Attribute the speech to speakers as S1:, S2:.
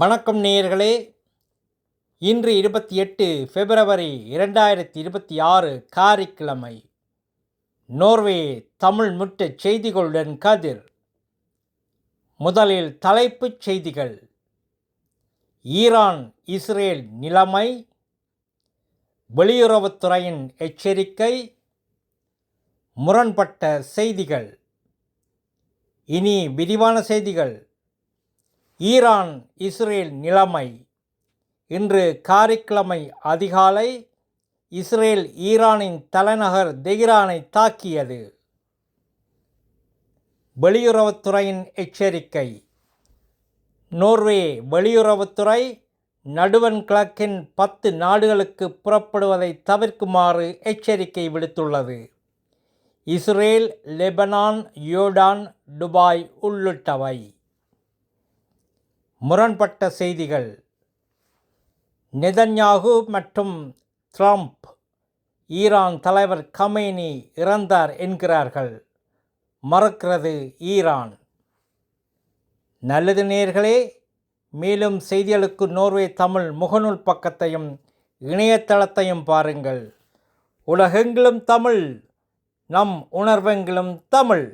S1: வணக்கம் நேயர்களே. இன்று 28 பிப்ரவரி 2026 காரிக்கிழமை. நோர்வே தமிழ் முற்றச் செய்திகளுடன் கதிர். முதலில் தலைப்புச் செய்திகள். ஈரான் இஸ்ரேல் நிலைமை, வெளியுறவுத்துறையின் எச்சரிக்கை, முரண்பட்ட செய்திகள். இனி விரிவான செய்திகள். ஈரான் இஸ்ரேல் நிலைமை. இன்று காரிக்கிழமை அதிகாலை இஸ்ரேல் ஈரானின் தலைநகர் தெஹ்ரானை தாக்கியது. வெளியுறவுத்துறையின் எச்சரிக்கை. நோர்வே வெளியுறவுத்துறை நடுவண் கிழக்கின் 10 நாடுகளுக்கு புறப்படுவதை தவிர்க்குமாறு எச்சரிக்கை விடுத்துள்ளது. இஸ்ரேல், லெபனான், யோர்டான், துபாய் உள்ளிட்டவை. முரண்பட்ட செய்திகள். நெதன்யாகு மற்றும் ட்ரம்ப் ஈரான் தலைவர் கமேனி இறந்தார் என்கிறார்கள். மறுக்கிறது ஈரான். நல்லது நேயர்களே, மேலும் செய்திகளுக்கு நோர்வே தமிழ் முகநூல் பக்கத்தையும் இணையதளத்தையும் பாருங்கள். உலகெங்கிலும் தமிழ், நம் உணர்வெங்கிலும் தமிழ்.